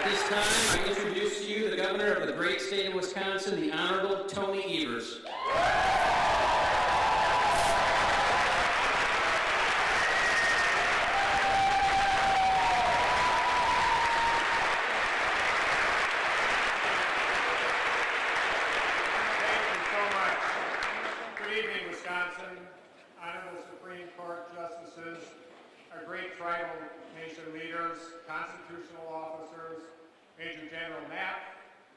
At this time, I introduce to you the Governor of the great state of Wisconsin, the Honorable Tony Evers. Wisconsin, Honorable Supreme Court Justices, our great tribal nation leaders, constitutional officers, Major General Knapp,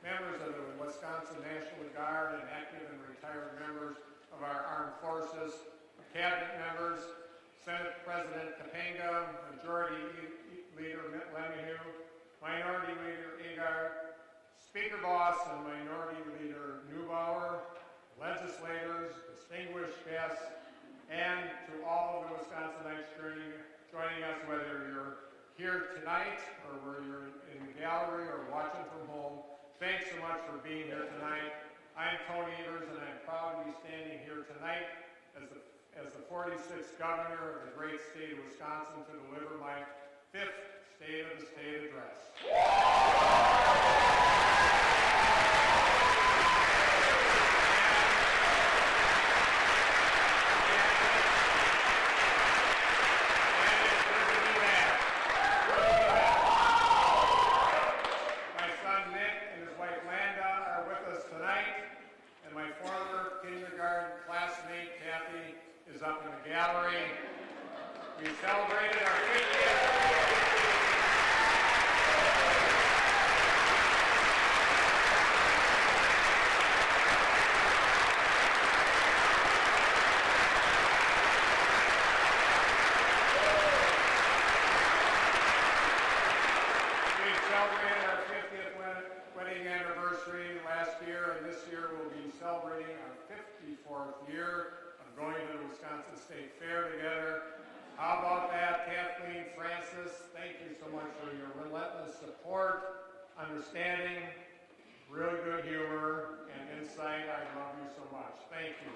members of the Wisconsin National Guard and active and retired members of our armed forces, cabinet members, Senate President Topanga, Majority Leader Lemieux, Minority Leader Agard, Speaker Vos and Minority Leader Neubauer, legislators, distinguished guests, and to all of the Wisconsinites joining us, whether you're here tonight or whether you're in the gallery or watching from home, thanks so much for being here tonight. I'm Tony Evers, and I'm proud to be standing here tonight as the 46th governor of the great state of Wisconsin to deliver my 5th State of the State address. We celebrated our 50th. Wedding anniversary last year, and this year we'll be celebrating our 54th year of going to the Wisconsin State Fair together. How about that, Kathleen, Francis? Thank you so much for your relentless support, understanding, really good humor, and insight. I love you so much. Thank you.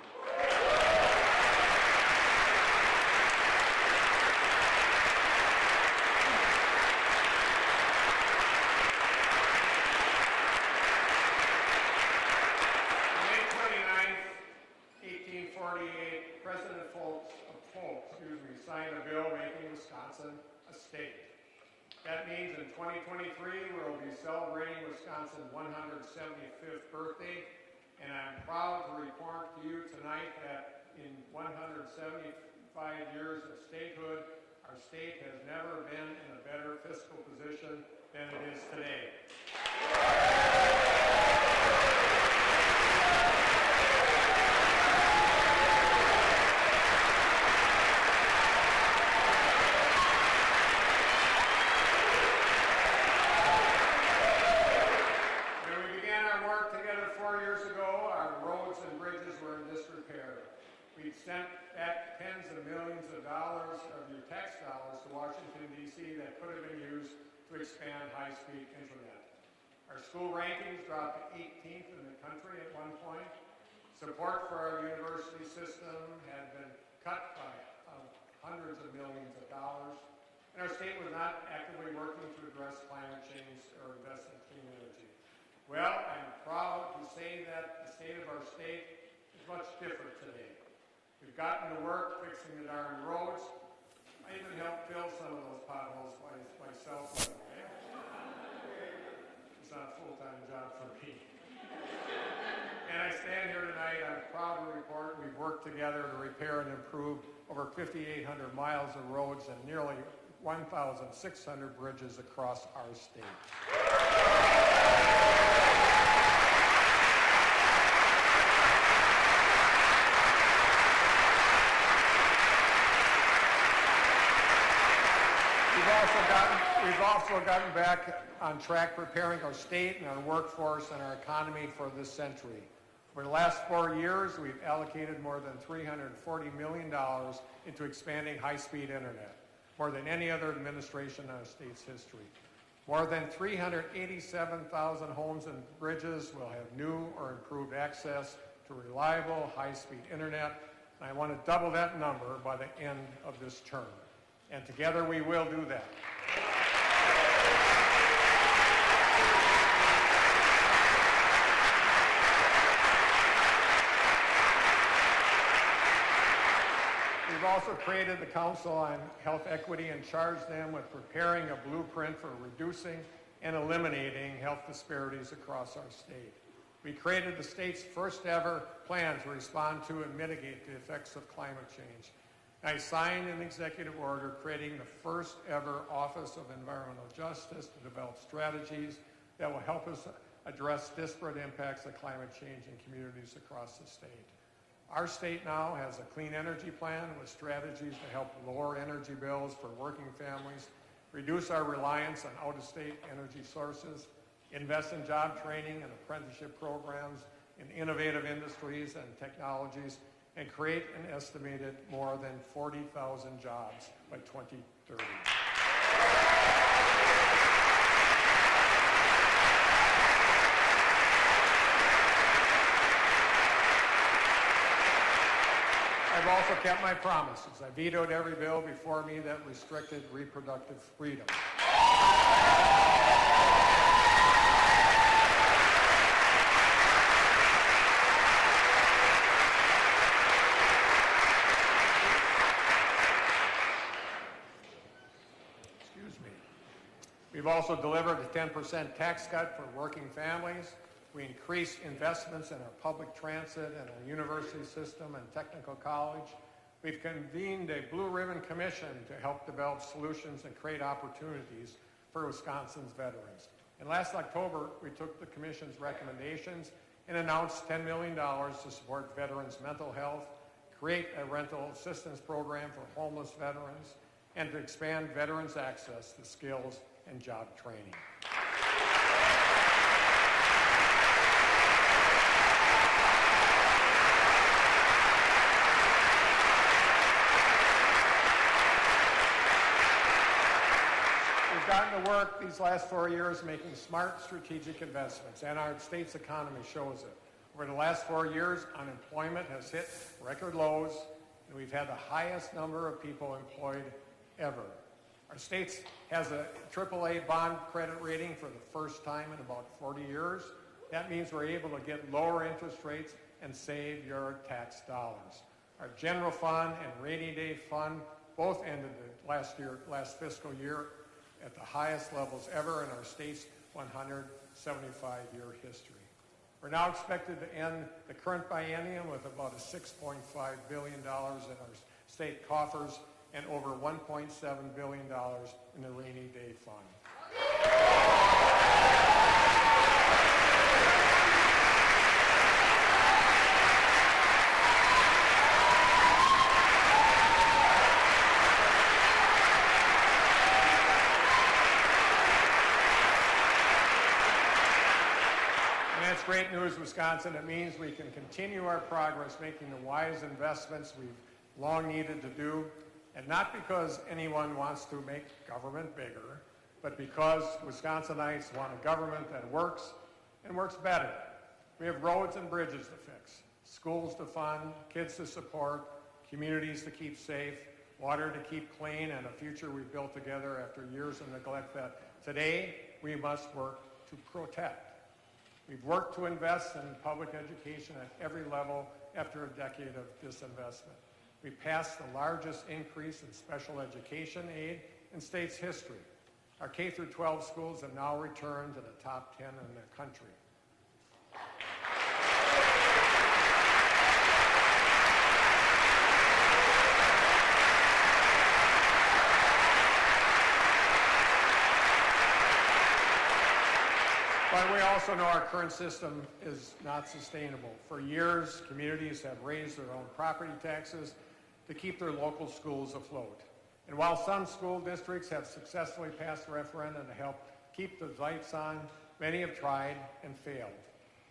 President Polk signed a bill making Wisconsin a state. That means in 2023, we'll be celebrating Wisconsin's 175th birthday, and I'm proud to report to you tonight that in 175 years of statehood, our state has never been in a better fiscal position than it is today. Sent back tens of millions of dollars of your tax dollars to Washington, D.C. that could have been used to expand high-speed internet. Our school rankings dropped to 18th in the country at one point. Support for our university system had been cut by hundreds of millions of dollars. And our state was not actively working to address climate change or invest in clean energy. Well, I'm proud to say that the state of our state is much different today. We've gotten to work fixing the darn roads. I even helped fill some of those potholes myself, by the way. It's not a full-time job for me. And I stand here tonight, I'm proud to report we've worked together to repair and improve over 5,800 miles of roads and nearly 1,600 bridges across our state. We've also gotten back on track preparing our state and our workforce and our economy for this century. For the last 4 years, we've allocated more than $340 million into expanding high-speed internet, more than any other administration in our state's history. More than 387,000 homes and bridges will have new or improved access to reliable high-speed internet, and I want to double that number by the end of this term. And together we will do that. also created the Council on Health Equity and charged them with preparing a blueprint for reducing and eliminating health disparities across our state. We created the state's first ever plan to respond to and mitigate the effects of climate change. I signed an executive order creating the first ever Office of Environmental Justice to develop strategies that will help us address disparate impacts of climate change in communities across the state. Our state now has a clean energy plan with strategies to help lower energy bills for working families, reduce our reliance on out-of-state energy sources, invest in job training and apprenticeship programs in innovative industries and technologies, and create an estimated more than 40,000 jobs by 2030. I've also kept my promises. I vetoed every bill before me that restricted reproductive freedom. We've also delivered a 10% tax cut for working families. We increased investments in our public transit and our university system and technical college. We've convened a Blue Ribbon Commission to help develop solutions and create opportunities for Wisconsin's veterans. And last October, we took the Commission's recommendations and announced $10 million to support veterans' mental health, create a rental assistance program for homeless veterans, and to expand veterans' access to skills and job training. We've gotten to work these last 4 years making smart strategic investments, and our state's economy shows it. Over the last 4 years, unemployment has hit record lows, and we've had the highest number of people employed ever. Our state has a AAA bond credit rating for the first time in about 40 years. That means we're able to get lower interest rates and save your tax dollars. Our general fund and rainy day fund both ended the last fiscal year at the highest levels ever in our state's 175-year history. We're now expected to end the current biennium with about a $6.5 billion in our state coffers and over $1.7 billion in the rainy day fund. And that's great news, Wisconsin. It means we can continue our progress making the wise investments we've long needed to do. And not because anyone wants to make government bigger, but because Wisconsinites want a government that works and works better. We have roads and bridges to fix, schools to fund, kids to support, communities to keep safe, water to keep clean, and a future we've built together after years of neglect that today we must work to protect. We've worked to invest in public education at every level after a decade of disinvestment. We passed the largest increase in special education aid in state's history. Our K-12 schools have now returned to the top 10 in the country. But we also know our current system is not sustainable. For years, communities have raised their own property taxes to keep their local schools afloat. And while some school districts have successfully passed a referendum to help keep the lights on, many have tried and failed.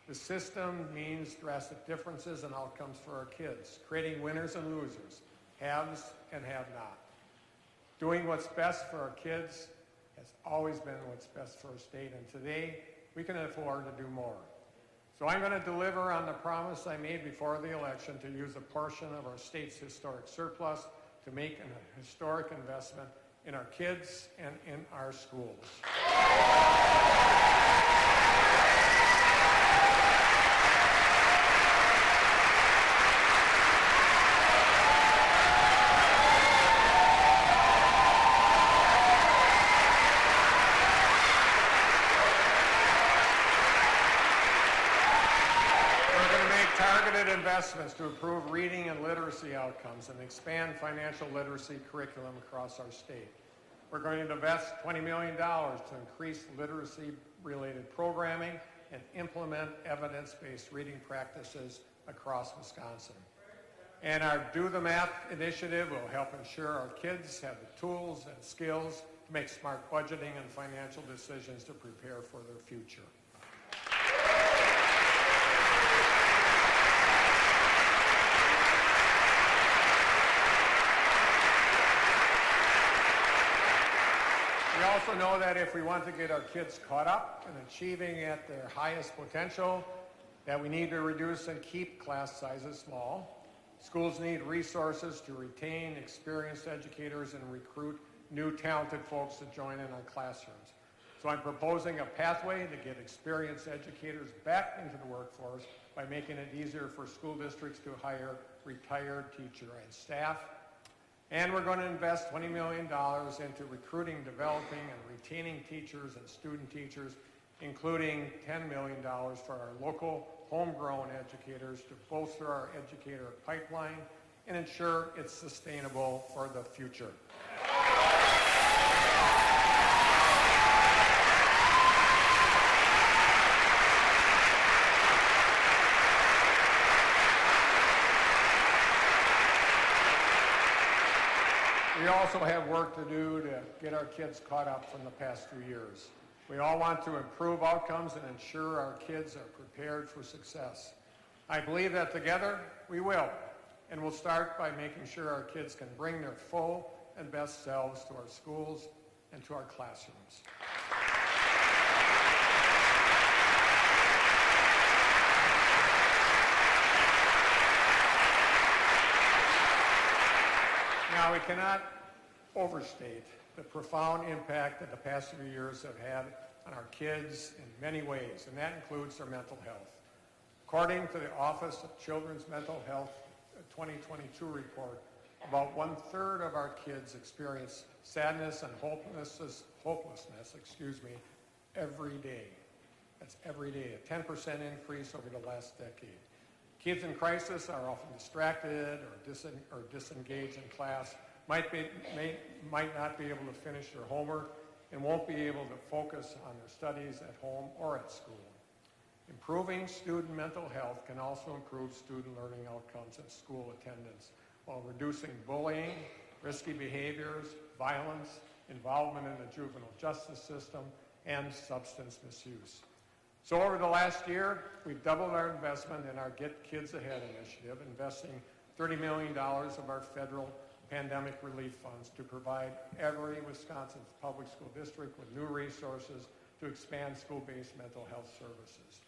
The system means drastic differences in outcomes for our kids, creating winners and losers, haves and have-not. Doing what's best for our kids has always been what's best for our state, and today we can afford to do more. So I'm going to deliver on the promise I made before the election to use a portion of our state's historic surplus to make an historic investment in our kids and in our schools. investments to improve reading and literacy outcomes and expand financial literacy curriculum across our state. We're going to invest $20 million to increase literacy-related programming and implement evidence-based reading practices across Wisconsin. And our Do the Math initiative will help ensure our kids have the tools and skills to make smart budgeting and financial decisions to prepare for their future. We also know that if we want to get our kids caught up and achieving at their highest potential, that we need to reduce and keep class sizes small. Schools need resources to retain experienced educators and recruit new talented folks to join in our classrooms. So I'm proposing a pathway to get experienced educators back into the workforce by making it easier for school districts to hire retired teacher and staff. And we're going to invest $20 million into recruiting, developing, and retaining teachers and student teachers, including $10 million for our local homegrown educators to bolster our educator pipeline and ensure it's sustainable for the future. We also have work to do to get our kids caught up from the past few years. We all want to improve outcomes and ensure our kids are prepared for success. I believe that together we will, and we'll start by making sure our kids can bring their full and best selves to our schools and to our classrooms. Now, we cannot overstate the profound impact that the past few years have had on our kids in many ways, and that includes their mental health. According to the Office of Children's Mental Health 2022 report, about 1/3 of our kids experience sadness and hopelessness, every day. That's every day, a 10% increase over the last decade. Kids in crisis are often distracted or disengaged in class, might not be able to finish their homework, and won't be able to focus on their studies at home or at school. Improving student mental health can also improve student learning outcomes and school attendance while reducing bullying, risky behaviors, violence, involvement in the juvenile justice system, and substance misuse. So over the last year, we've doubled our investment in our Get Kids Ahead initiative, investing $30 million of our federal pandemic relief funds to provide every Wisconsin public school district with new resources to expand school-based mental health services.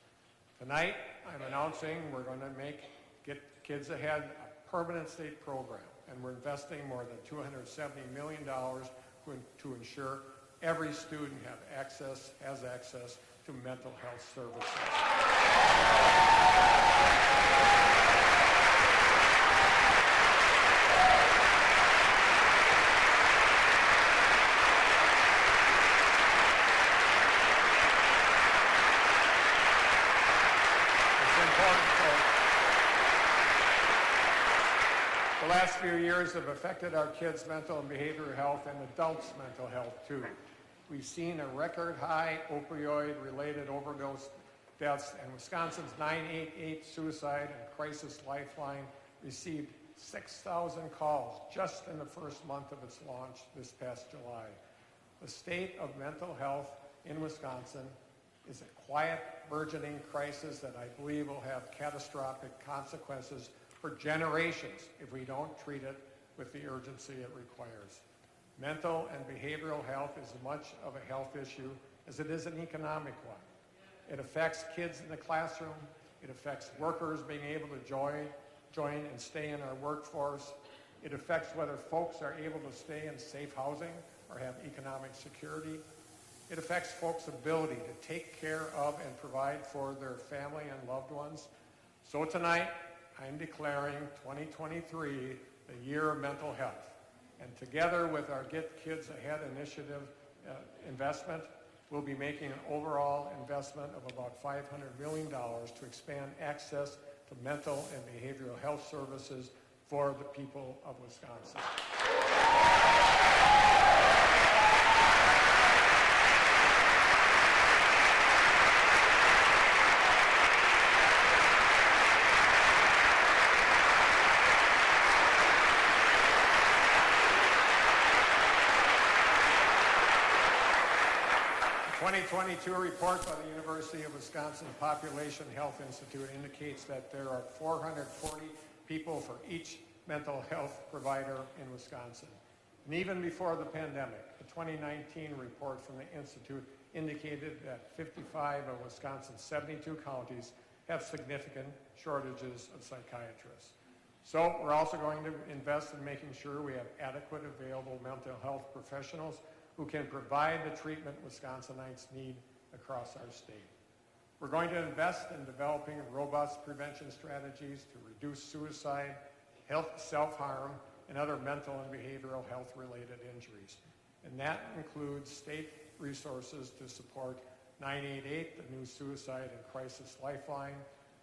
Tonight, I'm announcing we're going to make Get Kids Ahead a permanent state program, and we're investing more than $270 million to ensure every student has access to mental health services. The last few years have affected our kids' mental and behavioral health and adults' mental health too. We've seen a record high opioid-related overdose deaths, and Wisconsin's 988 Suicide and Crisis Lifeline received 6,000 calls just in the first month of its launch this past July. The state of mental health in Wisconsin is a quiet, burgeoning crisis that I believe will have catastrophic consequences for generations if we don't treat it with the urgency it requires. Mental and behavioral health is as much of a health issue as it is an economic one. It affects kids in the classroom. It affects workers being able to join and stay in our workforce. It affects whether folks are able to stay in safe housing or have economic security. It affects folks' ability to take care of and provide for their family and loved ones. So tonight, I'm declaring 2023 the year of mental health. And together with our Get Kids Ahead initiative investment, we'll be making an overall investment of about $500 million to expand access to mental and behavioral health services for the people of Wisconsin. The 2022 report by the University of Wisconsin Population Health Institute indicates that there are 440 people for each mental health provider in Wisconsin. And even before the pandemic, the 2019 report from the Institute indicated that 55 of Wisconsin's 72 counties have significant shortages of psychiatrists. So we're also going to invest in making sure we have adequate available mental health professionals who can provide the treatment Wisconsinites need across our state. We're going to invest in developing robust prevention strategies to reduce suicide, self-harm, and other mental and behavioral health-related injuries. And that includes state resources to support 988, the new suicide and crisis lifeline,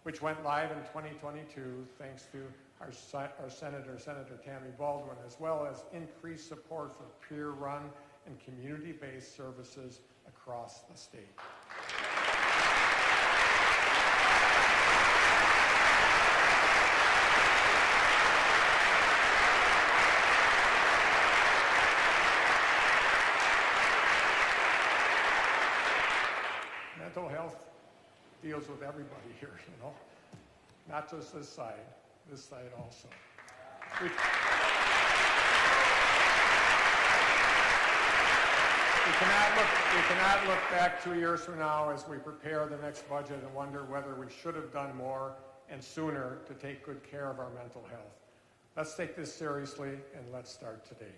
which went live in 2022 thanks to our Senator Tammy Baldwin, as well as increased support for peer-run and community-based services across the state. Mental health deals with everybody here, you know, not just this side also. We cannot look back 2 years from now as we prepare the next budget and wonder whether we should have done more and sooner to take good care of our mental health. Let's take this seriously and let's start today.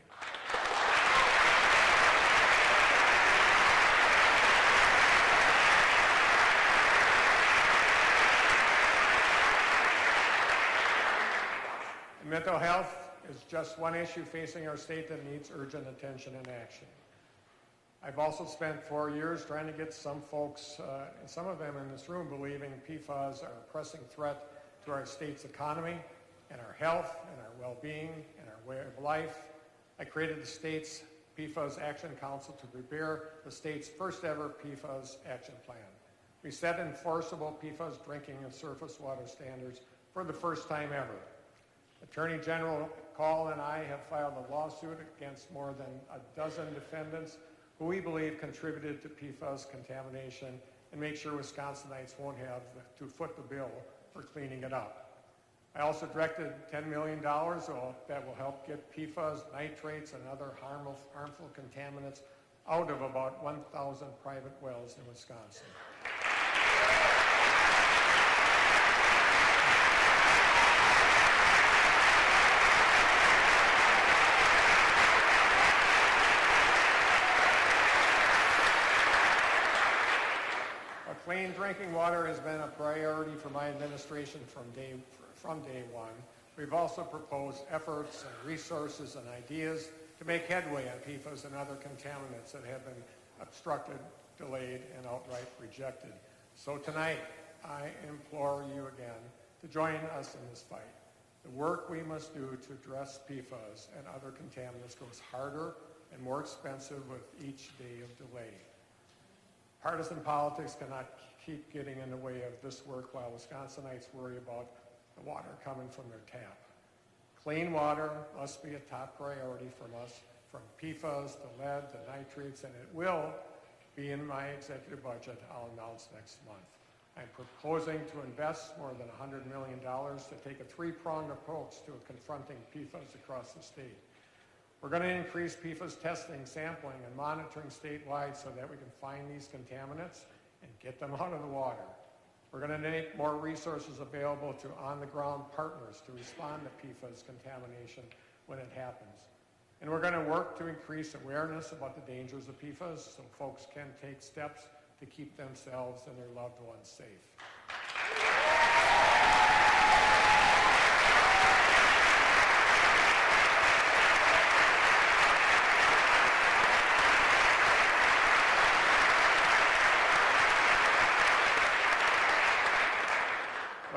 Mental health is just one issue facing our state that needs urgent attention and action. I've also spent 4 years trying to get some folks, and some of them in this room, believing PFAS are a pressing threat to our state's economy and our health and our well-being and our way of life. I created the state's PFAS Action Council to prepare the state's first ever PFAS action plan. We set enforceable PFAS drinking and surface water standards for the first time ever. Attorney General Call and I have filed a lawsuit against more than a dozen defendants who we believe contributed to PFAS contamination and make sure Wisconsinites won't have to foot the bill for cleaning it up. I also directed $10 million that will help get PFAS, nitrates, and other harmful contaminants out of about 1,000 private wells in Wisconsin. Clean drinking water has been a priority for my administration from day one. We've also proposed efforts and resources and ideas to make headway on PFAS and other contaminants that have been obstructed, delayed, and outright rejected. So tonight, I implore you again to join us in this fight. The work we must do to address PFAS and other contaminants grows harder and more expensive with each day of delay. Partisan politics cannot keep getting in the way of this work while Wisconsinites worry about the water coming from their tap. Clean water must be a top priority from us, from PFAS to lead to nitrates, and it will be in my executive budget I'll announce next month. I'm proposing to invest more than $100 million to take a three-pronged approach to confronting PFAS across the state. We're going to increase PFAS testing, sampling, and monitoring statewide so that we can find these contaminants and get them out of the water. We're going to make more resources available to on-the-ground partners to respond to PFAS contamination when it happens. And we're going to work to increase awareness about the dangers of PFAS so folks can take steps to keep themselves and their loved ones safe.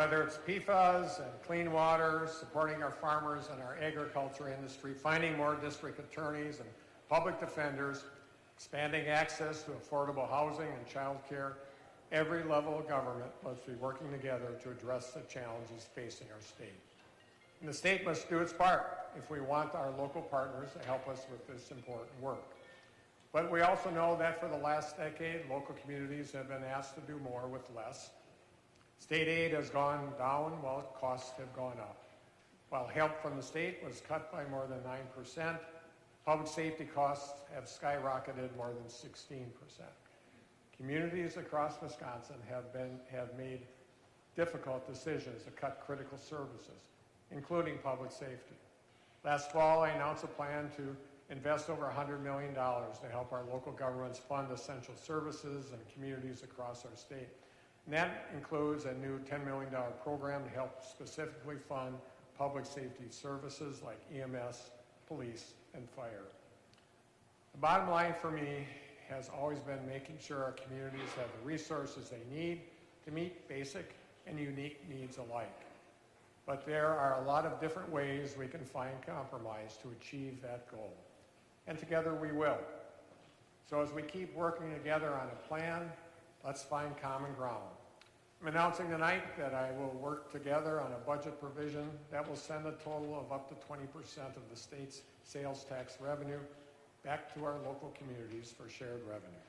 Whether it's PFAS and clean water, supporting our farmers and our agriculture industry, finding more district attorneys and public defenders, expanding access to affordable housing and child care, every level of government must be working together to address the challenges facing our state. And the state must do its part if we want our local partners to help us with this important work. But we also know that for the last decade, local communities have been asked to do more with less. State aid has gone down while costs have gone up. While help from the state was cut by more than 9%, public safety costs have skyrocketed more than 16%. Communities across Wisconsin have made difficult decisions to cut critical services, including public safety. Last fall, I announced a plan to invest over $100 million to help our local governments fund essential services and communities across our state. And that includes a new $10 million program to help specifically fund public safety services like EMS, police, and fire. The bottom line for me has always been making sure our communities have the resources they need to meet basic and unique needs alike. But there are a lot of different ways we can find compromise to achieve that goal. And together we will. So as we keep working together on a plan, let's find common ground. I'm announcing tonight that I will work together on a budget provision that will send a total of up to 20% of the state's sales tax revenue back to our local communities for shared revenue.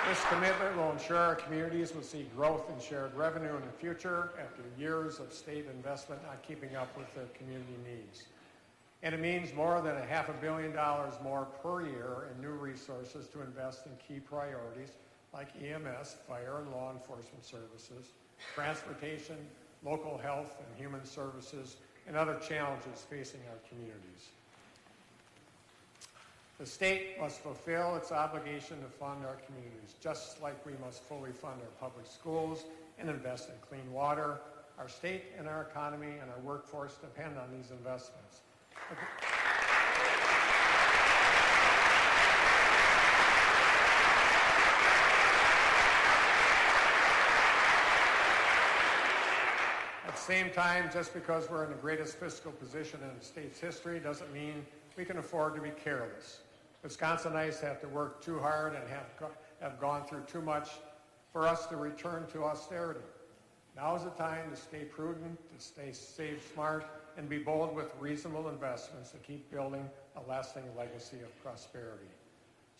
This commitment will ensure our communities will see growth in shared revenue in the future after years of state investment not keeping up with their community needs. And it means more than $500 million more per year in new resources to invest in key priorities like EMS, fire and law enforcement services, transportation, local health and human services, and other challenges facing our communities. The state must fulfill its obligation to fund our communities, just like we must fully fund our public schools and invest in clean water. Our state and our economy and our workforce depend on these investments. At the same time, just because we're in the greatest fiscal position in the state's history doesn't mean we can afford to be careless. Wisconsinites have to work too hard and have gone through too much for us to return to austerity. Now is the time to stay prudent, to save smart, and be bold with reasonable investments to keep building a lasting legacy of prosperity.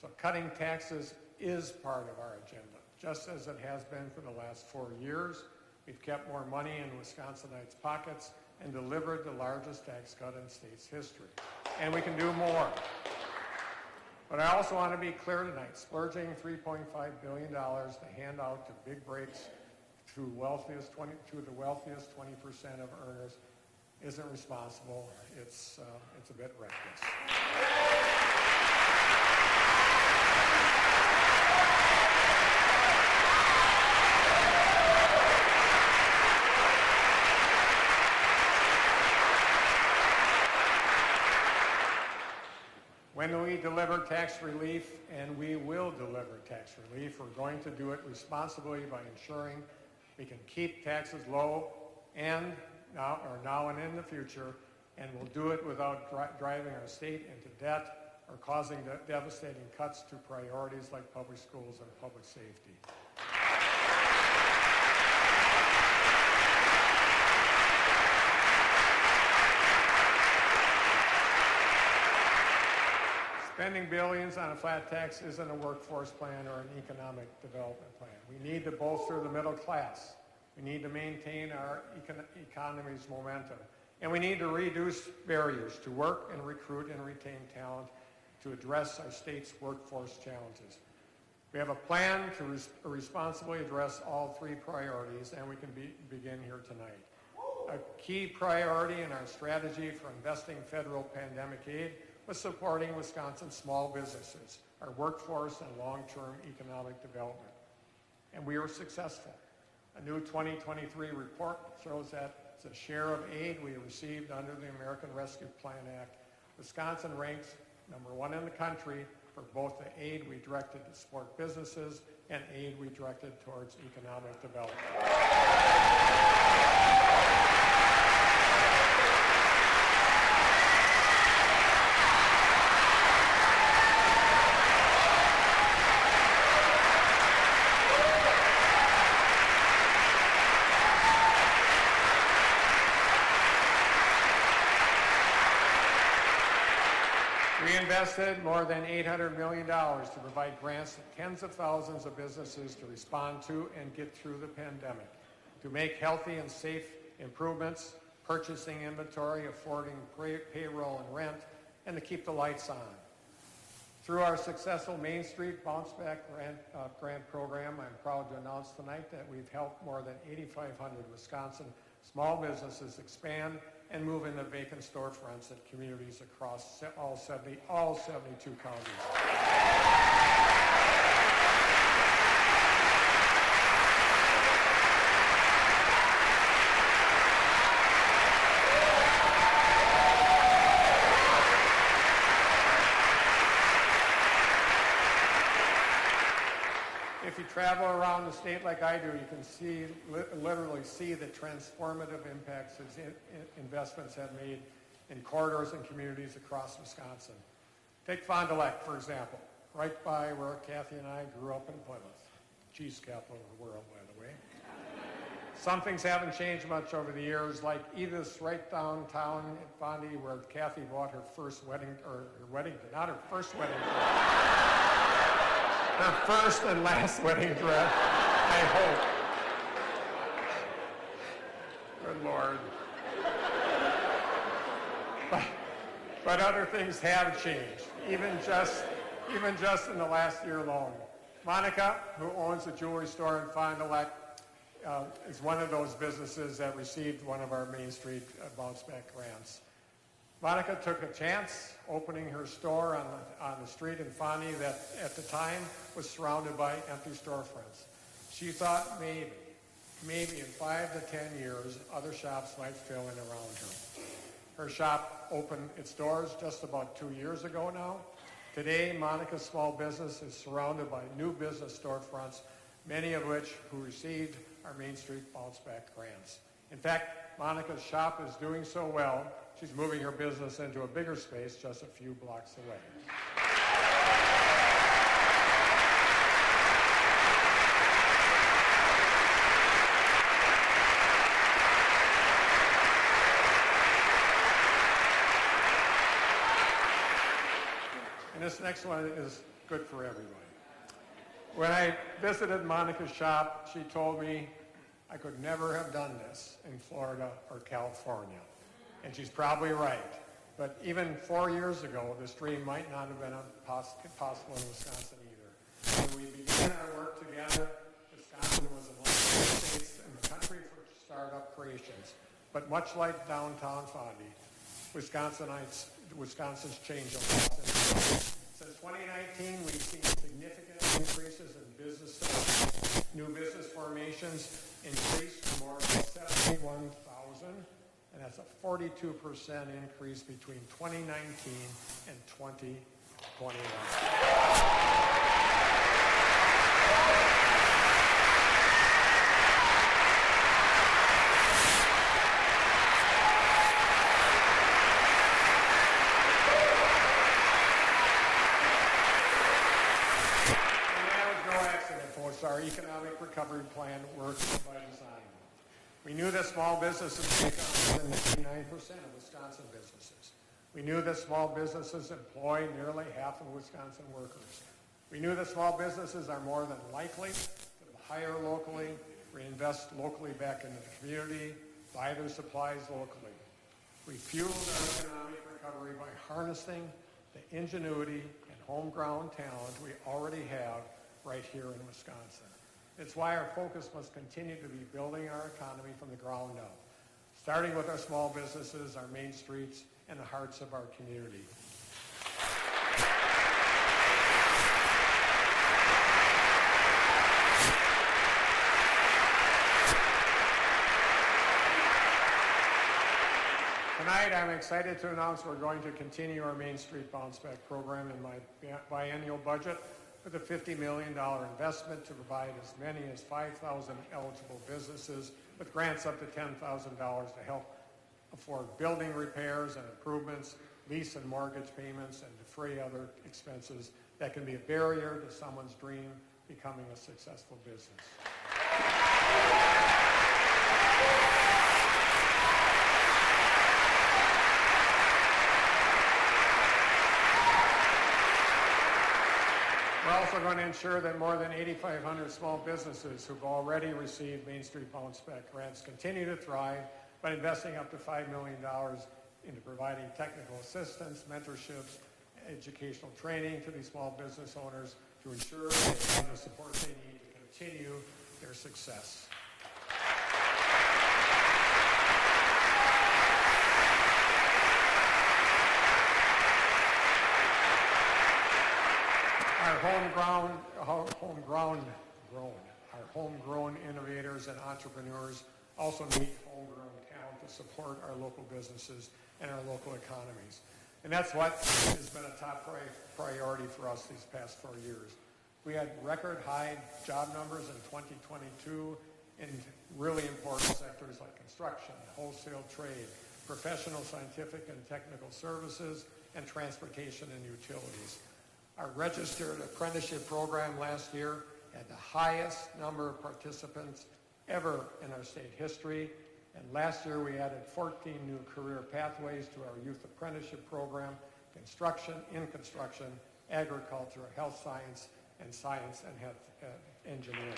So cutting taxes is part of our agenda, just as it has been for the last 4 years. We've kept more money in Wisconsinites' pockets and delivered the largest tax cut in the state's history. And we can do more. But I also want to be clear tonight, splurging $3.5 billion to hand out to big breaks to the wealthiest 20% of earners isn't responsible. It's a bit reckless. When we deliver tax relief, and we will deliver tax relief, we're going to do it responsibly by ensuring we can keep taxes low and now and in the future, and we'll do it without driving our state into debt or causing devastating cuts to priorities like public schools and public safety. Spending billions on a flat tax isn't a workforce plan or an economic development plan. We need to bolster the middle class. We need to maintain our economy's momentum. And we need to reduce barriers to work and recruit and retain talent to address our state's workforce challenges. We have a plan to responsibly address all three priorities, and we can begin here tonight. A key priority in our strategy for investing federal pandemic aid with supporting Wisconsin's small businesses, our workforce, and long-term economic development. And we were successful. A new 2023 report shows that the share of aid we received under the American Rescue Plan Act, Wisconsin ranks #1 in the country for both the aid we directed to support businesses and aid we directed towards economic development. We invested more than $800 million to provide grants to tens of thousands of businesses to respond to and get through the pandemic, to make healthy and safe improvements, purchasing inventory, affording payroll and rent, and to keep the lights on. Through our successful Main Street Bounce Back grant program, I'm proud to announce tonight that we've helped more than 8,500 Wisconsin small businesses expand and move into vacant storefronts at communities across all 72 counties. If you travel around the state like I do, you can literally see the transformative impacts that investments have made in corridors and communities across Wisconsin. Take Fond du Lac, for example, right by where Kathy and I grew up in Plymouth. Cheese capital of the world, by the way. Some things haven't changed much over the years, like Edith's right downtown in Fondy, where Kathy bought her first wedding, or her wedding, not her first wedding dress. Her first and last wedding dress, I hope. Good Lord. But other things have changed, even just in the last year alone. Monica, who owns a jewelry store in Fond du Lac, is one of those businesses that received one of our Main Street Bounce Back grants. Monica took a chance opening her store on the street in Fondy that at the time was surrounded by empty storefronts. She thought maybe in 5 to 10 years, other shops might fill in around her. Her shop opened its doors just about 2 years ago now. Today, Monica's small business is surrounded by new business storefronts, many of which who received our Main Street Bounce Back grants. In fact, Monica's shop is doing so well, she's moving her business into a bigger space just a few blocks away. And this next one is good for everybody. When I visited Monica's shop, she told me I could never have done this in Florida or California. And she's probably right. But even 4 years ago, this dream might not have been possible in Wisconsin either. When we began our work together, Wisconsin was among the states in the country for startup creations. But much like downtown Fondy, Wisconsin's changed a lot. Since 2019, we've seen significant increases in business, new business formations increased to more than 71,000, and that's a 42% increase between 2019 and 2021. Our economic recovery plan works by design. We knew that small businesses make up more than 99% of Wisconsin businesses. We knew that small businesses employ nearly half of Wisconsin workers. We knew that small businesses are more than likely to hire locally, reinvest locally back into the community, buy their supplies locally. We fueled our economic recovery by harnessing the ingenuity and homegrown talent we already have right here in Wisconsin. It's why our focus must continue to be building our economy from the ground up, starting with our small businesses, our main streets, and the hearts of our community. Tonight, I'm excited to announce we're going to continue our Main Street Bounce Back program in my biennial budget with a $50 million investment to provide as many as 5,000 eligible businesses with grants up to $10,000 to help afford building repairs and improvements, lease and mortgage payments, and defray other expenses that can be a barrier to someone's dream becoming a successful business. We're also going to ensure that more than 8,500 small businesses who've already received Main Street Bounce Back grants continue to thrive by investing up to $5 million into providing technical assistance, mentorships, educational training to these small business owners to ensure they have the support they need to continue their success. Our homegrown innovators and entrepreneurs also need homegrown talent to support our local businesses and our local economies. And that's what has been a top priority for us these past 4 years. We had record high job numbers in 2022 in really important sectors like construction, wholesale trade, professional scientific and technical services, and transportation and utilities. Our registered apprenticeship program last year had the highest number of participants ever in our state history. And last year we added 14 new career pathways to our youth apprenticeship program, construction, agriculture, health science, and science and health engineering.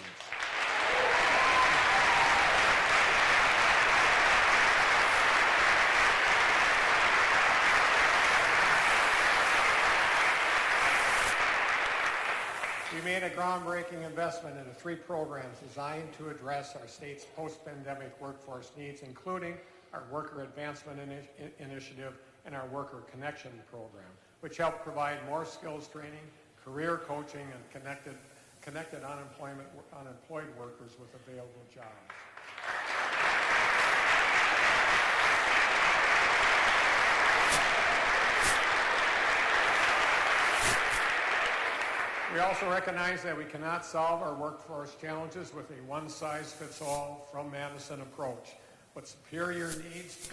We made a groundbreaking investment into 3 programs designed to address our state's post-pandemic workforce needs, including our Worker Advancement Initiative and our Worker Connection Program, which help provide more skills training, career coaching, and connected unemployed workers with available jobs. We also recognize that we cannot solve our workforce challenges with a one-size-fits-all from Madison approach. What Superior needs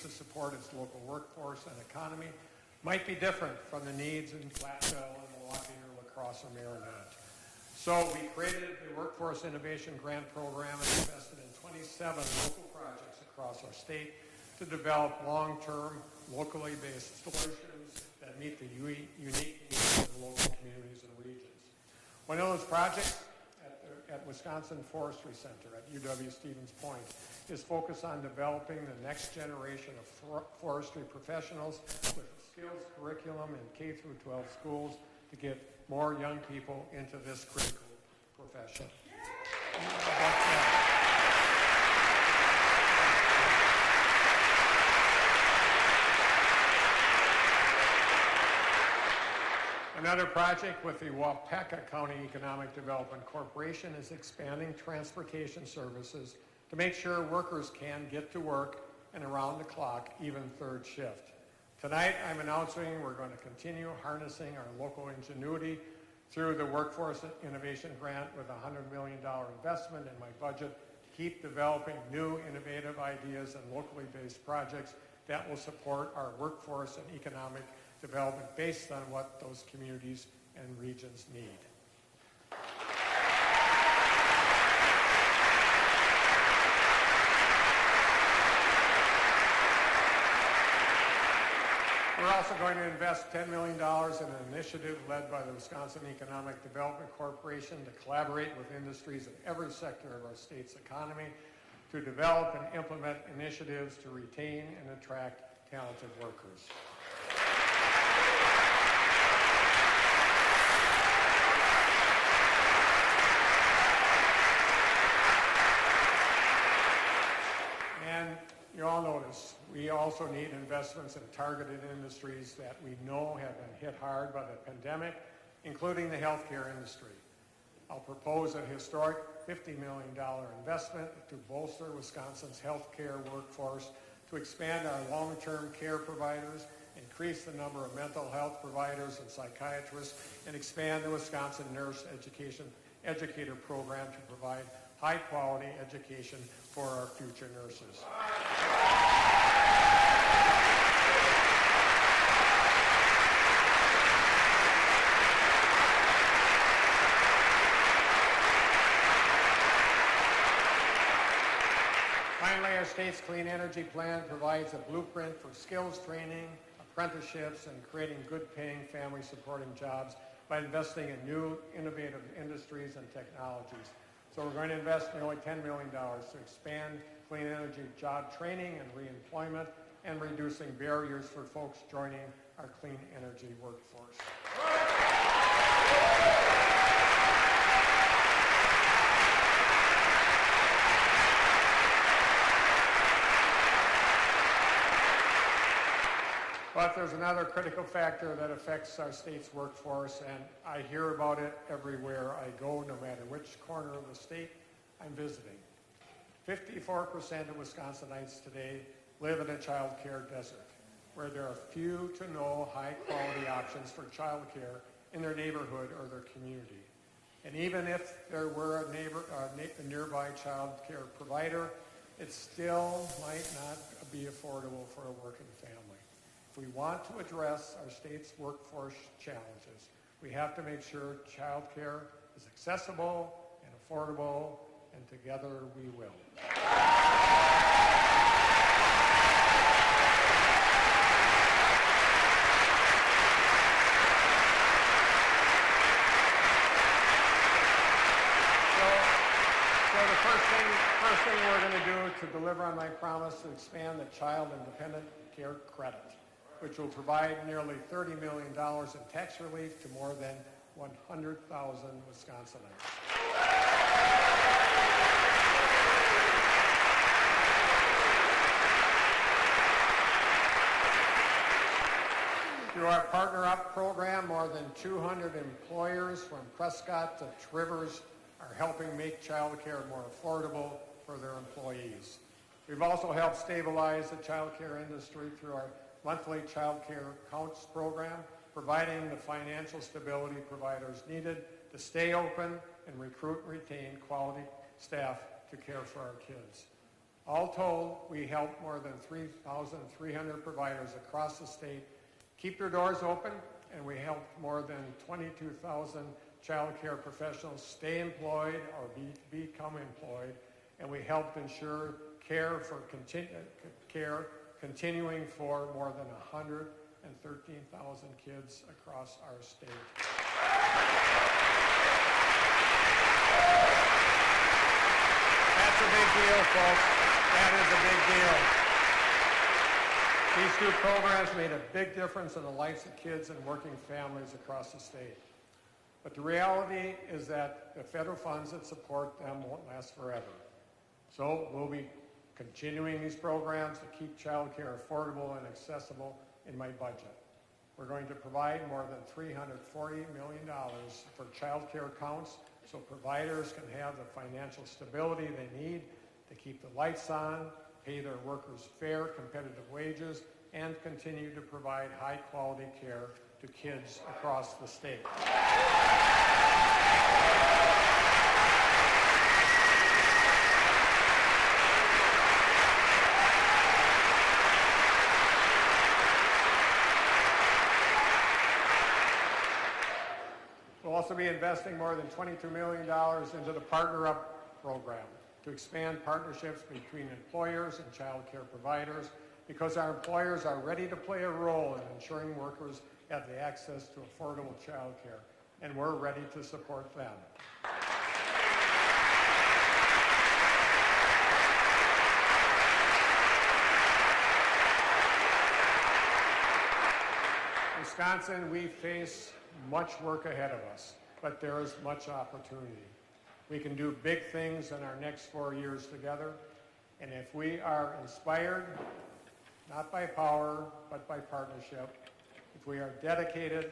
to support its local workforce and economy might be different from the needs in Platteville, Milwaukee, or La Crosse, or Marinette. So we created the Workforce Innovation Grant Program and invested in 27 local projects across our state to develop long-term, locally based solutions that meet the unique needs of the local communities and regions. One of those projects at Wisconsin Forestry Center at UW-Stevens Point is focused on developing the next generation of forestry professionals with a skills curriculum in K-12 schools to get more young people into this critical profession. Another project with the Waupaca County Economic Development Corporation is expanding transportation services to make sure workers can get to work and around the clock, even third shift. Tonight, I'm announcing we're going to continue harnessing our local ingenuity through the Workforce Innovation Grant with a $100 million investment in my budget to keep developing new innovative ideas and locally based projects that will support our workforce and economic development based on what those communities and regions need. We're also going to invest $10 million in an initiative led by the Wisconsin Economic Development Corporation to collaborate with industries in every sector of our state's economy to develop and implement initiatives to retain and attract talented workers. You all notice we also need investments in targeted industries that we know have been hit hard by the pandemic, including the healthcare industry. I'll propose a historic $50 million investment to bolster Wisconsin's healthcare workforce to expand our long-term care providers, increase the number of mental health providers and psychiatrists, and expand the Wisconsin Nurse Educator Program to provide high-quality education for our future nurses. Finally, our state's clean energy plan provides a blueprint for skills training, apprenticeships, and creating good-paying, family-supporting jobs by investing in new, innovative industries and technologies. So we're going to invest nearly $10 million to expand clean energy job training and reemployment and reducing barriers for folks joining our clean energy workforce. But there's another critical factor that affects our state's workforce, and I hear about it everywhere I go, no matter which corner of the state I'm visiting. 54% of Wisconsinites today live in a child care desert, where there are few to no high-quality options for child care in their neighborhood or their community. And even if there were a nearby child care provider, it still might not be affordable for a working family. If we want to address our state's workforce challenges, we have to make sure child care is accessible and affordable, and together we will. So the first thing we're going to do to deliver on my promise to expand the Child Independent Care Credit, which will provide nearly $30 million in tax relief to more than 100,000 Wisconsinites. Through our Partner Up program, more than 200 employers from Prescott to Trivers are helping make child care more affordable for their employees. We've also helped stabilize the child care industry through our monthly child care counts program, providing the financial stability providers needed to stay open and recruit and retain quality staff to care for our kids. All told, we helped more than 3,300 providers across the state keep their doors open, and we helped more than 22,000 child care professionals stay employed or become employed, and we helped ensure care for continuing for more than 113,000 kids across our state. That's a big deal, folks. That is a big deal. These two programs made a big difference in the lives of kids and working families across the state. But the reality is that the federal funds that support them won't last forever. So we'll be continuing these programs to keep child care affordable and accessible in my budget. We're going to provide more than $340 million for child care counts so providers can have the financial stability they need to keep the lights on, pay their workers fair, competitive wages, and continue to provide high-quality care to kids across the state. We'll also be investing more than $22 million into the Partner Up program to expand partnerships between employers and child care providers, because our employers are ready to play a role in ensuring workers have the access to affordable child care, and we're ready to support them. Wisconsin, we face much work ahead of us, but there is much opportunity. We can do big things in our next 4 years together, and if we are inspired, not by power, but by partnership, if we are dedicated,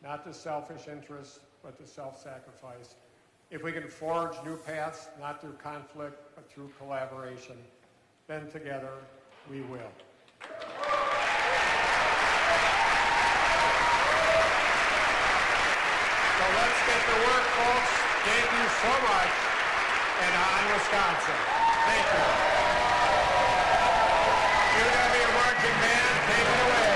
not to selfish interests, but to self-sacrifice, if we can forge new paths, not through conflict, but through collaboration, then together We will. So let's get to work, folks. Thank you so much. And on Wisconsin. Thank you. You're going to be a marching band. Take it away.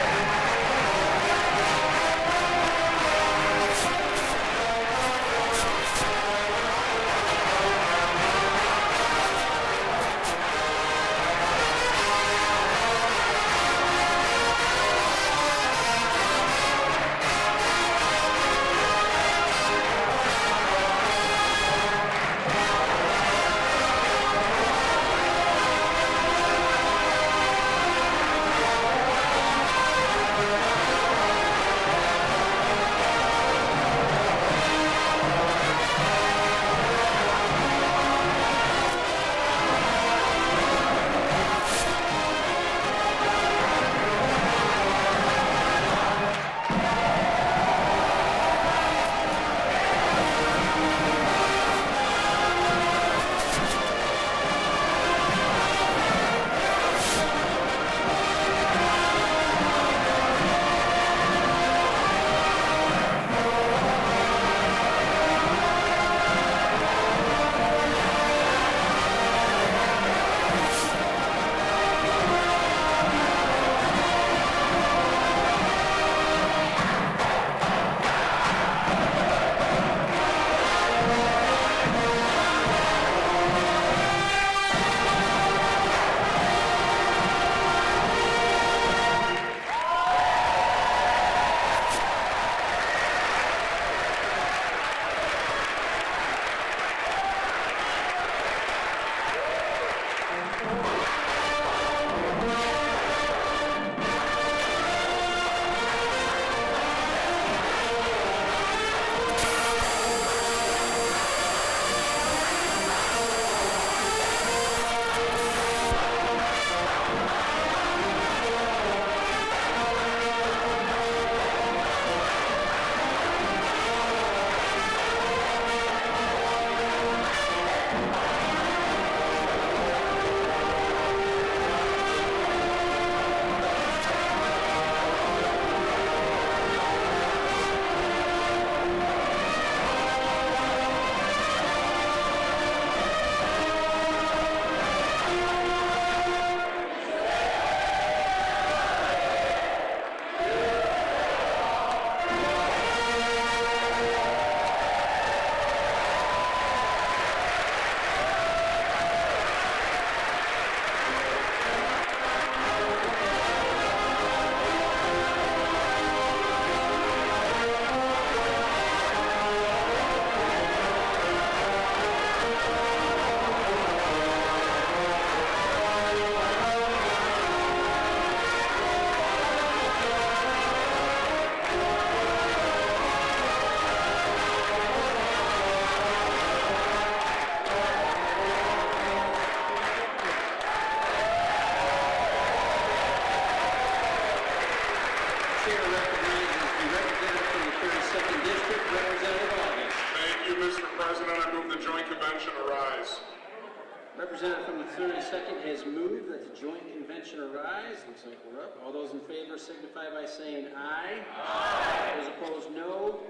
Representative from the 32nd has moved that the joint convention arise. Looks like we're up. All those in favor signify by saying aye. Aye. Those opposed, no.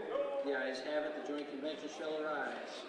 The ayes have it. The joint convention shall arise.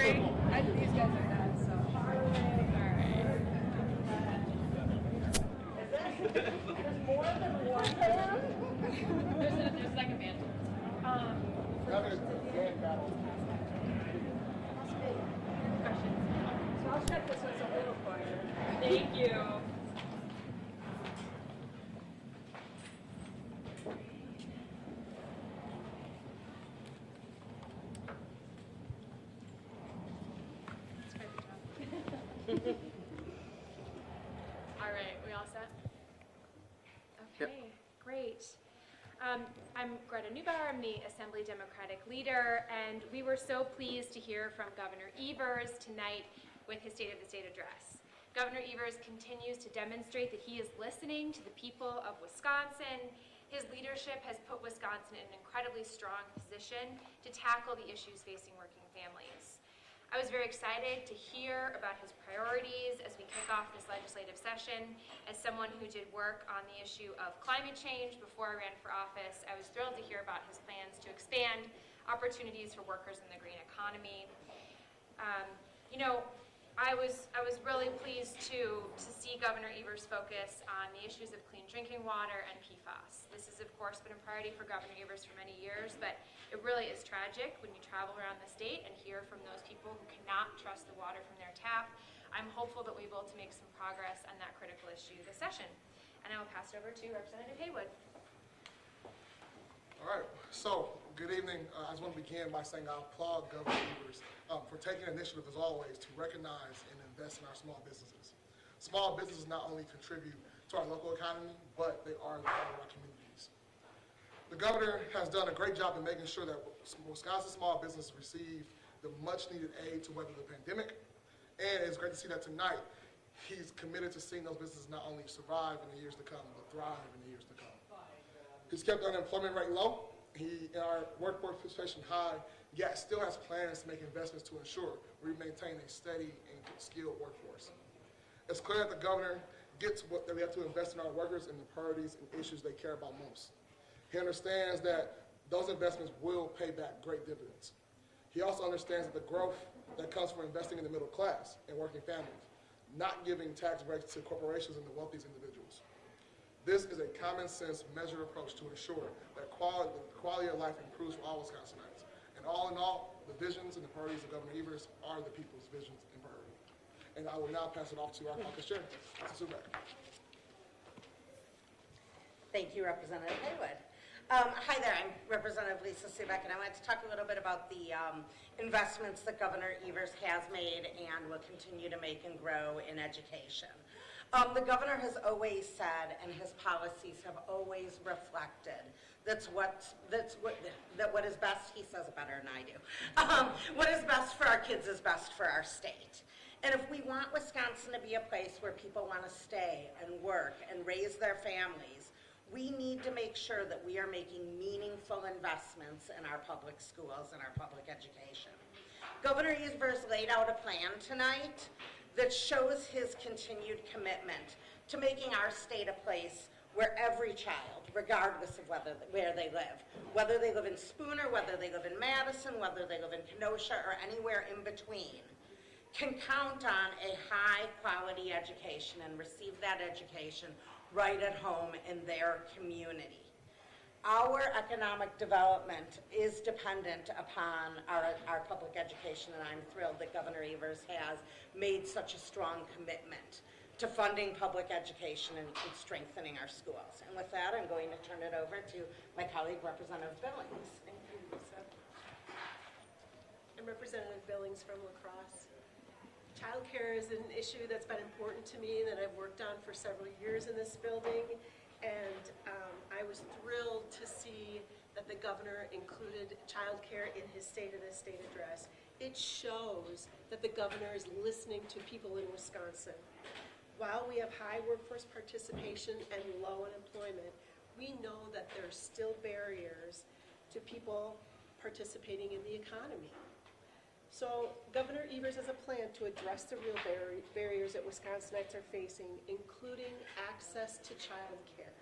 Sorry. These guys are done, so. Alright. There's more than one band? There's a second band. Questions? So I'll check this one's a little quieter. Thank you. All right, we all set? Okay, great. I'm Greta Neubauer, I'm the Assembly Democratic Leader, and we were so pleased to hear from Governor Evers tonight with his State of the State address. Governor Evers continues to demonstrate that he is listening to the people of Wisconsin. His leadership has put Wisconsin in an incredibly strong position to tackle the issues facing working families. I was very excited to hear about his priorities as we kick off this legislative session. As someone who did work on the issue of climate change before I ran for office, I was thrilled to hear about his plans to expand opportunities for workers in the green economy. I was really pleased to see Governor Evers focus on the issues of clean drinking water and PFAS. This has, of course, been a priority for Governor Evers for many years, but it really is tragic when you travel around the state and hear from those people who cannot trust the water from their tap. I'm hopeful that we'll be able to make some progress on that critical issue this session. And I will pass it over to Representative Haywood. All right, so good evening. I just want to begin by saying I applaud Governor Evers for taking initiative, as always, to recognize and invest in our small businesses. Small businesses not only contribute to our local economy, but they are the heart of our communities. The governor has done a great job in making sure that Wisconsin small businesses receive the much-needed aid to weather the pandemic, and it's great to see that tonight he's committed to seeing those businesses not only survive in the years to come, but thrive in the years to come. He's kept the unemployment rate low, in our workforce participation high, yet still has plans to make investments to ensure we maintain a steady and skilled workforce. It's clear that the governor gets that we have to invest in our workers and the priorities and issues they care about most. He understands that those investments will pay back great dividends. He also understands that the growth that comes from investing in the middle class and working families, not giving tax breaks to corporations and the wealthiest individuals. This is a common sense, measured approach to ensure that quality of life improves for all Wisconsinites. And all in all, the visions and the priorities of Governor Evers are the people's visions and priorities. And I will now pass it off to our caucus chair, Mr. Subak. Thank you, Representative Haywood. Hi there, I'm Representative Lisa Subak, and I wanted to talk a little bit about the investments that Governor Evers has made and will continue to make and grow in education. The governor has always said, and his policies have always reflected, that what is best, he says it better than I do, what is best for our kids is best for our state. And if we want Wisconsin to be a place where people want to stay and work and raise their families, we need to make sure that we are making meaningful investments in our public schools and our public education. Governor Evers laid out a plan tonight that shows his continued commitment to making our state a place where every child, regardless of where they live, whether they live in Spooner, whether they live in Madison, whether they live in Kenosha, or anywhere in between, can count on a high-quality education and receive that education right at home in their community. Our economic development is dependent upon our public education, and I'm thrilled that Governor Evers has made such a strong commitment to funding public education and strengthening our schools. And with that, I'm going to turn it over to my colleague, Representative Billings. Thank you, Lisa. I'm Representative Billings from La Crosse. Child care is an issue that's been important to me that I've worked on for several years in this building. And I was thrilled to see that the governor included child care in his State of the State address. It shows that the governor is listening to people in Wisconsin. While we have high workforce participation and low unemployment, we know that there are still barriers to people participating in the economy. So Governor Evers has a plan to address the real barriers that Wisconsinites are facing, including access to child care.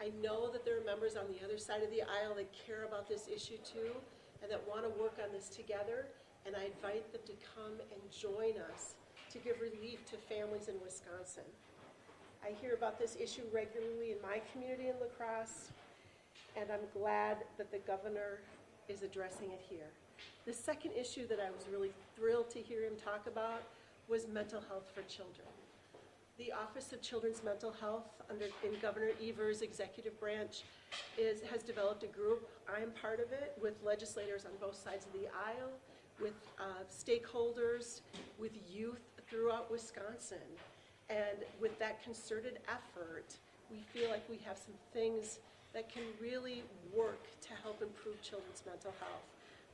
I know that there are members on the other side of the aisle that care about this issue too, and that want to work on this together. and I invite them to come and join us to give relief to families in Wisconsin. I hear about this issue regularly in my community in La Crosse, and I'm glad that the governor is addressing it here. The second issue that I was really thrilled to hear him talk about was mental health for children. The Office of Children's Mental Health in Governor Evers' executive branch has developed a group. I'm part of it, with legislators on both sides of the aisle, with stakeholders, with youth throughout Wisconsin. And with that concerted effort, we feel like we have some things that can really work to help improve children's mental health.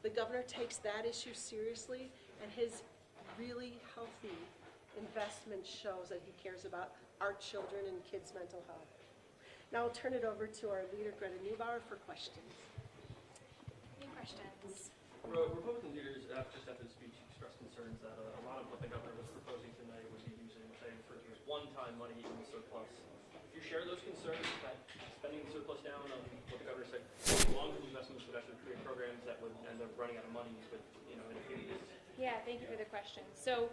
The governor takes that issue seriously, and his really healthy investment shows that he cares about our children and kids' mental health. Now I'll turn it over to our leader, Greta Neubauer, for questions. Any questions? Republican leaders, just after the speech, expressed concerns that a lot of what the governor was proposing tonight would be using what they refer to as one-time money in the surplus. Do you share those concerns that spending the surplus down on what the governor said, long-term investments would actually create programs that would end up running out of money, but in a few years? Yeah, thank you for the question. So,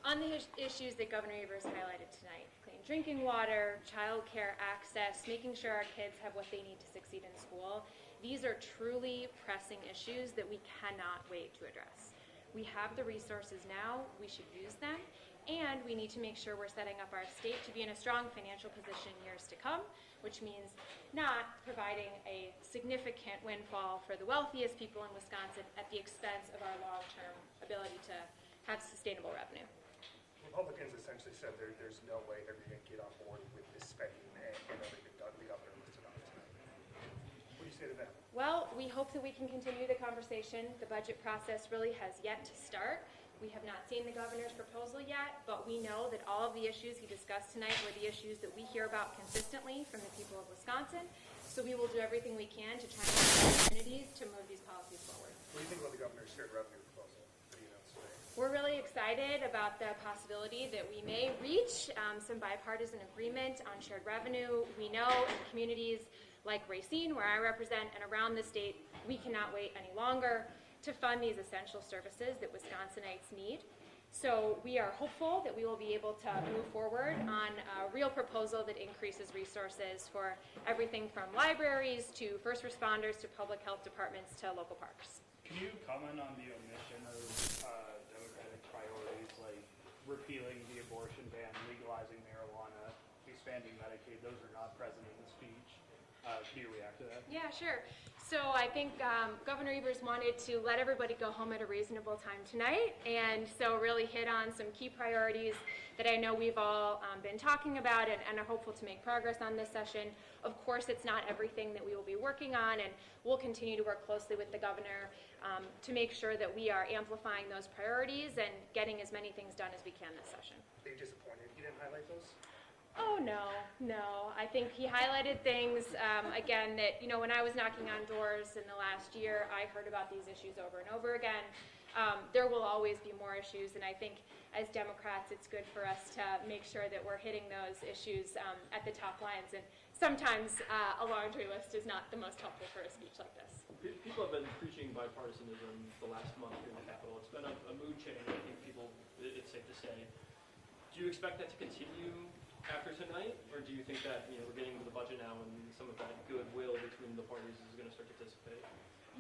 on the issues that Governor Evers highlighted tonight, clean drinking water, childcare access, making sure our kids have what they need to succeed in school, these are truly pressing issues that we cannot wait to address. We have the resources now, we should use them, and we need to make sure we're setting up our state to be in a strong financial position years to come, which means not providing a significant windfall for the wealthiest people in Wisconsin at the expense of our long-term ability to have sustainable revenue. Republicans essentially said there's no way they're going to get on board with this spending and everything that the governor listed off tonight. What do you say to that? Well, we hope that we can continue the conversation. The budget process really has yet to start. We have not seen the governor's proposal yet, but we know that all of the issues he discussed tonight were the issues that we hear about consistently from the people of Wisconsin. So we will do everything we can to try and find opportunities to move these policies forward. What do you think about the governor's shared revenue proposal that he announced today? We're really excited about the possibility that we may reach some bipartisan agreement on shared revenue. We know in communities like Racine, where I represent, and around the state, we cannot wait any longer to fund these essential services that Wisconsinites need. So we are hopeful that we will be able to move forward on a real proposal that increases resources for everything from libraries to first responders to public health departments to local parks. Can you comment on the omission of Democratic priorities like repealing the abortion ban, legalizing marijuana, expanding Medicaid? Those are not present in the speech. Can you react to that? Yeah, sure. So I think Governor Evers wanted to let everybody go home at a reasonable time tonight, and so really hit on some key priorities that I know we've all been talking about and are hopeful to make progress on this session. Of course, it's not everything that we will be working on, and we'll continue to work closely with the governor to make sure that we are amplifying those priorities and getting as many things done as we can this session. Are you disappointed he didn't highlight those? Oh, no. I think he highlighted things, again, that, when I was knocking on doors in the last year, I heard about these issues over and over again. There will always be more issues, and I think as Democrats, it's good for us to make sure that we're hitting those issues at the top lines, and sometimes a laundry list is not the most helpful for a speech like this. People have been preaching bipartisanism the last month here in the Capitol. It's been a mood change, I think it's safe to say. Do you expect that to continue after tonight, or do you think that we're getting to the budget now and some of that goodwill between the parties is going to start to dissipate?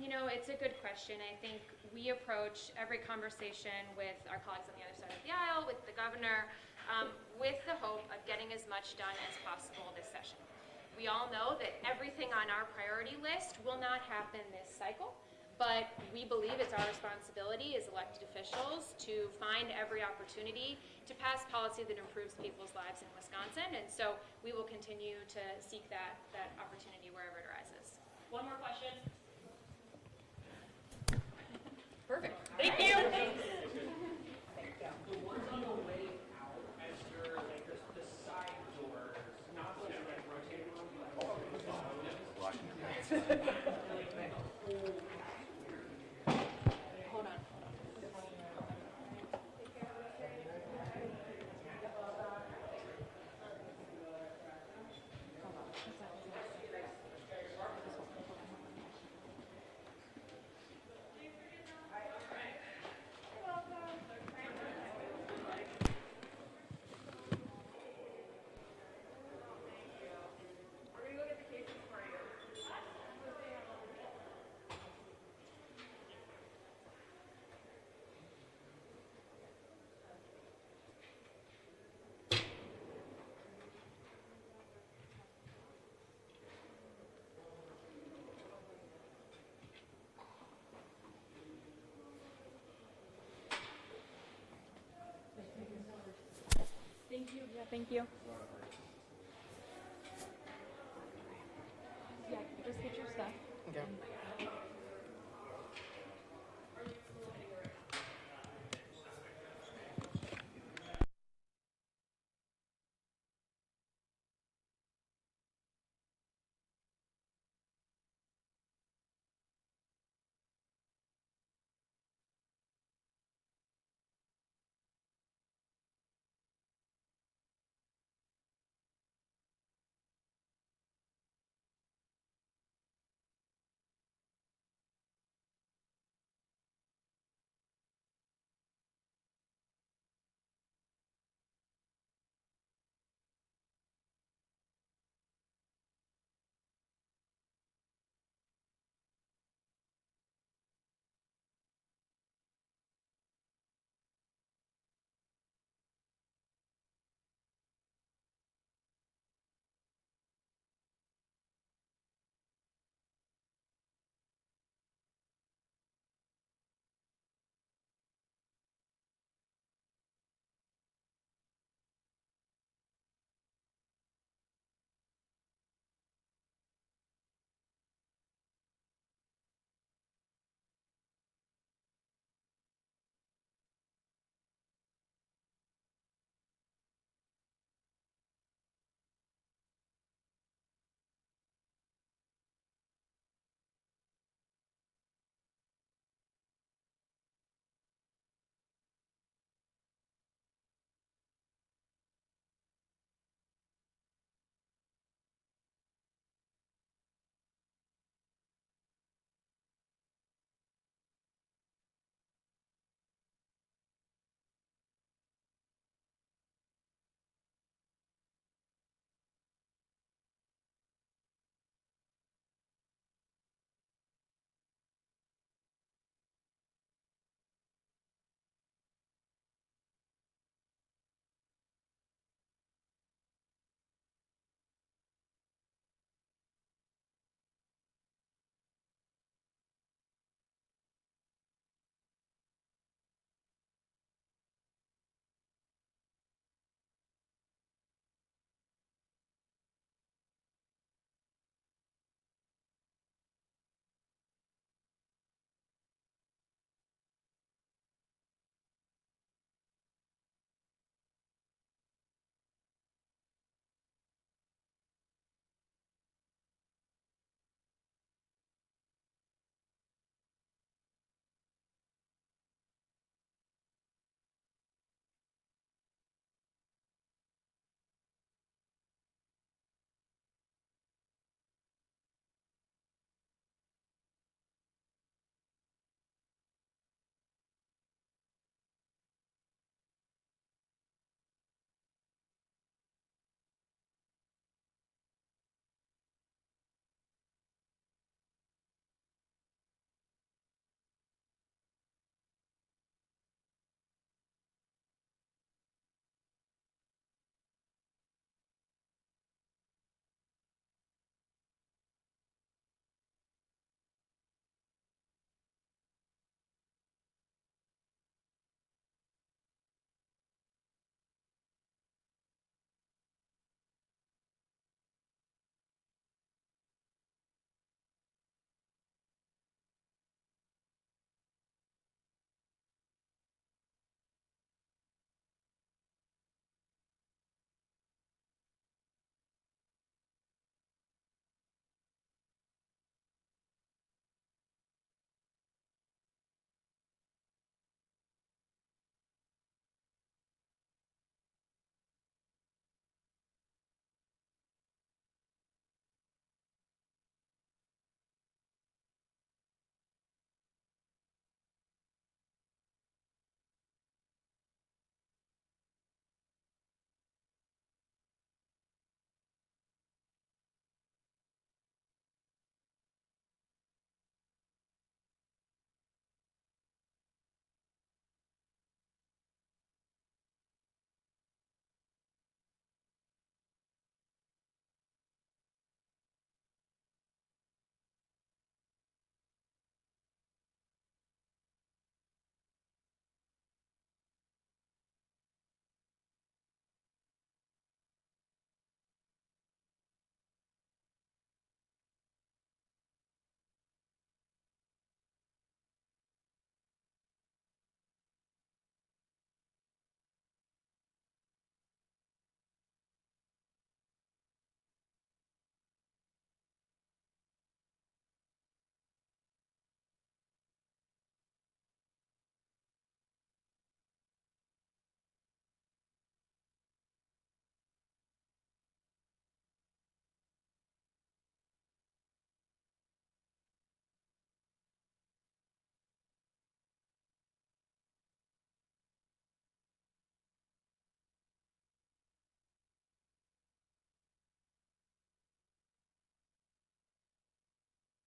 It's a good question. I think we approach every conversation with our colleagues on the other side of the aisle, with the governor, with the hope of getting as much done as possible this session. We all know that everything on our priority list will not happen this cycle, but we believe it's our responsibility as elected officials to find every opportunity to pass policy that improves people's lives in Wisconsin, and so we will continue to seek that opportunity wherever it arises. One more question. Perfect. Thank you. The ones on the way out, as you're the side doors, not the like rotating ones, Hold on. thank you. Yeah, just get your stuff. Okay.